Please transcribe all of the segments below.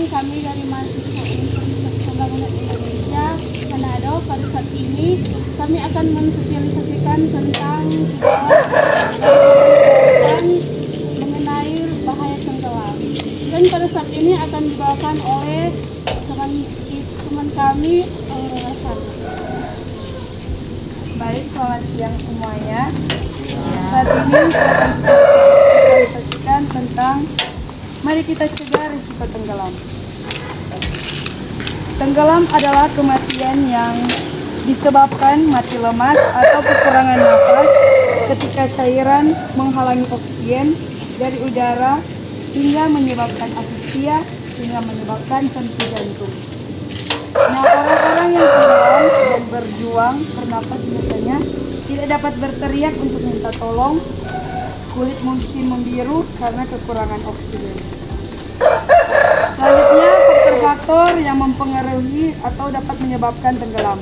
kami dari mahasiswa Universitas Pembangunan Indonesia Manado. Pada saat ini kami akan mensosialisasikan tentang mengenai bahaya tenggelam. Dan pada saat ini akan dibawakan oleh teman kami Rasan. Baik, selamat siang semuanya. Saat ini saya akan sosialisasikan tentang mari kita cegah risiko tenggelam. Tenggelam adalah kematian yang disebabkan mati lemas atau kekurangan nafas ketika cairan menghalangi oksigen dari udara hingga menyebabkan asfiksia hingga menyebabkan henti jantung. Nah, orang-orang yang tenggelam dan berjuang bernapas biasanya tidak dapat berteriak untuk minta tolong. Kulit mungkin membiru karena kekurangan oksigen. Selanjutnya, faktor-faktor yang mempengaruhi atau dapat menyebabkan tenggelam.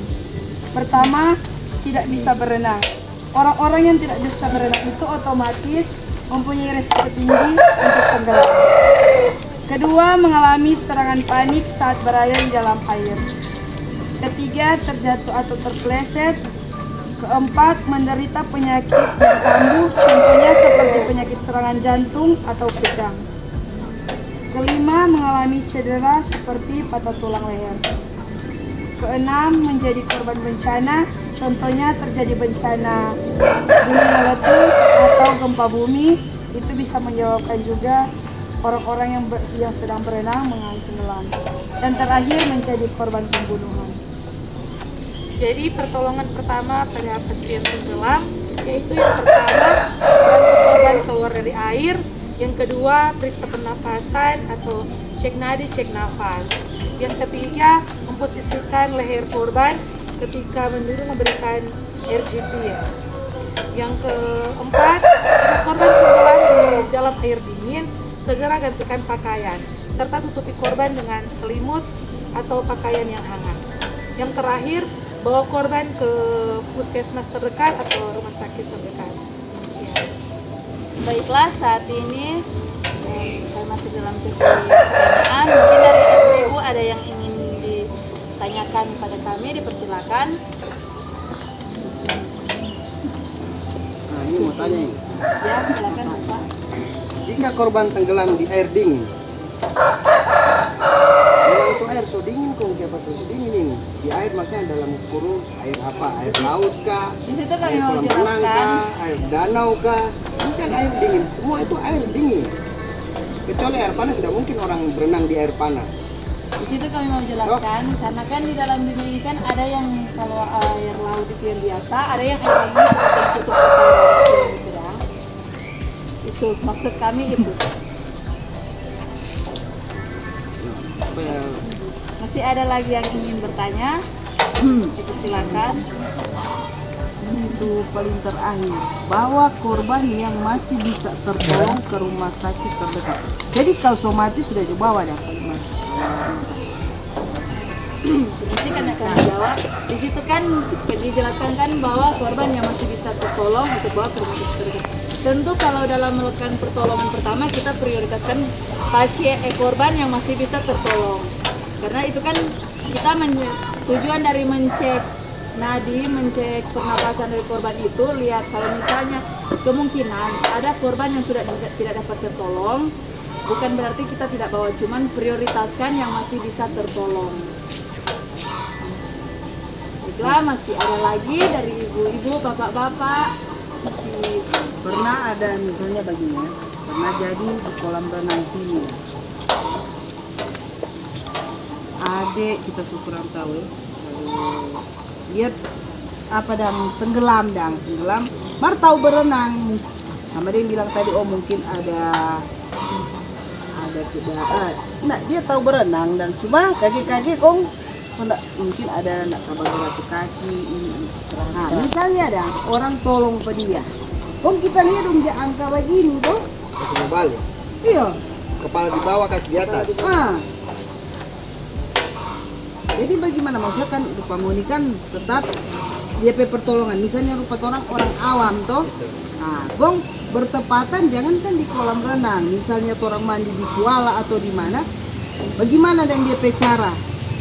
Pertama, tidak bisa berenang. Orang-orang yang tidak bisa berenang itu otomatis mempunyai risiko tinggi untuk tenggelam. Kedua, mengalami serangan panik saat berada di dalam air. Ketiga, terjatuh atau terpeleset. Keempat, menderita penyakit yang kambuh, contohnya seperti penyakit serangan jantung atau kejang. Kelima, mengalami cedera seperti patah tulang leher. Keenam, menjadi korban bencana, contohnya terjadi bencana gunung meletus atau gempa bumi. Itu bisa menyebabkan juga orang-orang yang sedang berenang mengalami tenggelam. Dan terakhir, menjadi korban pembunuhan. Jadi pertolongan pertama pada pasien tenggelam yaitu yang pertama bantu korban keluar dari air, yang kedua periksa pernapasan atau cek nadi, cek nafas, yang ketiga memposisikan leher korban ketika menduduk memberikan RGP ya. Yang keempat, jika korban tenggelam di dalam air dingin, segera gantikan pakaian serta tutupi korban dengan selimut atau pakaian yang hangat. Yang terakhir, bawa korban ke puskesmas terdekat atau rumah sakit terdekat. Ya. Baiklah, saat ini saya masih dalam sesi pertanyaan. Mungkin dari ibu ada yang ingin ditanyakan pada kami, dipersilakan. Nah, ini mau tanya ini. Ya, silakan Bapak. Jika korban tenggelam di air dingin, memang itu air so dingin kok, siapa tuh so dingin ini? Di air maksudnya dalam kurung air apa? Air laut kah? Di situ kami Air mau kolam renang jelaskan. kah? Air danau kah? Ini kan air dingin, semua itu air dingin. Kecuali air panas, tidak mungkin orang berenang di air panas. Di situ kami mau jelaskan, karena kan di dalam dunia ini kan ada yang kalau air laut itu yang biasa, ada yang air dingin seperti yang tutup yang sedang. Itu maksud kami itu. Apa ya? Masih ada lagi yang ingin bertanya? Dipersilakan. Itu paling terakhir, bawa korban yang masih bisa tertolong ke rumah sakit terdekat. Jadi kalau sudah mati sudah dibawa dah. Nanti kan akan jawab. Di situ kan dijelaskan kan bahwa korban yang masih bisa tertolong untuk bawa ke rumah sakit terdekat. Tentu kalau dalam melakukan pertolongan pertama kita prioritaskan korban yang masih bisa tertolong. Karena itu kan kita tujuan dari mencek nadi, mencek pernapasan dari korban itu, lihat kalau misalnya kemungkinan ada korban yang sudah tidak dapat tertolong, bukan berarti kita tidak bawa, cuman prioritaskan yang masih bisa tertolong. Baiklah, masih ada lagi dari ibu-ibu, bapak-bapak. Masih Pernah ada misalnya begini ya, pernah jadi di kolam renang sini. Adik kita kurang tahu ya. Lihat apa tenggelam, mar tahu berenang. Sama dia bilang tadi, oh mungkin ada tidak, nah dia tahu berenang dan cuma kaki-kaki kong mungkin ada nak kabar batu kaki ini. Nah misalnya ada orang tolong ke dia, kong kita lihat dong dia angka begini tuh. Masih mau balik. Iya. Kepala di bawah, kaki di atas. Jadi bagaimana maksudnya kan rupa Moni kan tetap dia pertolongan. Misalnya rupa orang awam toh. Nah, gong bertepatan jangan kan di kolam renang. Misalnya orang mandi di Kuala atau di mana, Bagaimana dan dia cara?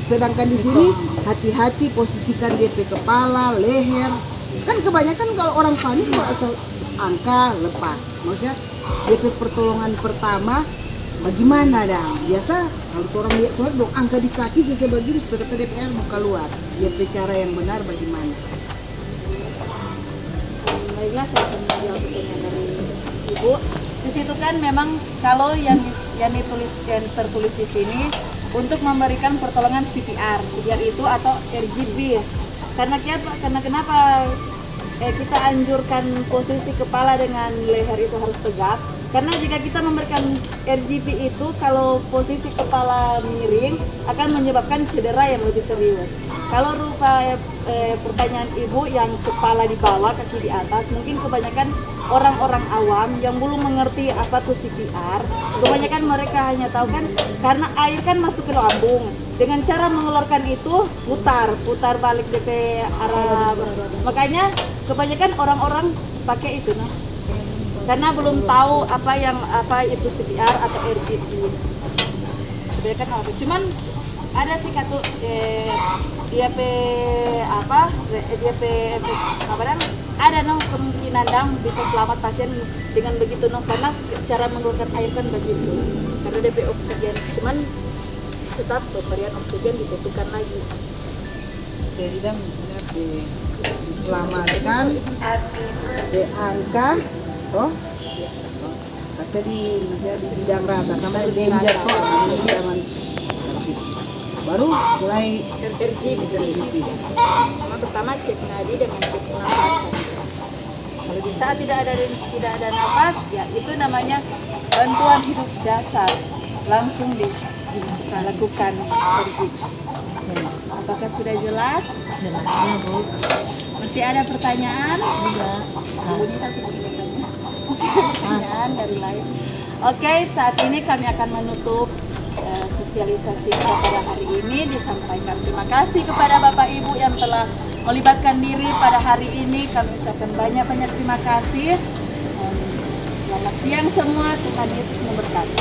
Sedangkan di sini hati-hati posisikan DP kepala, leher. Kan kebanyakan kalau orang panik kalau asal angka lepas. Maksudnya DP pertolongan pertama bagaimana dong? Biasa kalau orang lihat keluar dong angka di kaki sebegini kata DPR buka keluar. DP cara yang benar bagaimana? Baiklah, saya akan menjawab pertanyaan dari Ibu. Di situ kan memang kalau yang tertulis di sini untuk memberikan pertolongan CPR itu atau RGB. Karena kenapa kita anjurkan posisi kepala dengan leher itu harus tegak? Karena jika kita memberikan RGB itu kalau posisi kepala miring akan menyebabkan cedera yang lebih serius. Kalau rupa pertanyaan Ibu yang kepala di bawah, kaki di atas, mungkin kebanyakan orang-orang awam yang belum mengerti apa tuh CPR. Kebanyakan mereka hanya tahu kan karena air kan masuk ke lambung. Dengan cara mengeluarkan itu putar balik DP arah. Makanya kebanyakan orang-orang pakai itu nah. Karena belum tahu apa itu CPR atau RGB. Kebanyakan apa? Cuman ada sih ada kemungkinan bisa selamat pasien dengan begitu karena cara mengeluarkan air kan begitu. Karena DP oksigen, cuman tetap pemberian oksigen dibutuhkan lagi. Jadi dan diselamatkan diangkat kasih di bidang rata sampai danger kok ini zaman baru mulai RGB. Cuma pertama cek nadi dengan cek napasan. Kalau di saat tidak ada nafas, ya itu namanya bantuan hidup dasar. Langsung dilakukan RGB. Apakah sudah jelas? jelasnya Bu. Masih ada pertanyaan? Masih ada pertanyaan dari lain. Oke, saat ini kami akan menutup sosialisasi kita pada hari ini. Disampaikan terima kasih kepada Bapak Ibu yang telah melibatkan diri pada hari ini. Kami ucapkan banyak-banyak terima kasih. Selamat siang semua, Tuhan Yesus memberkati.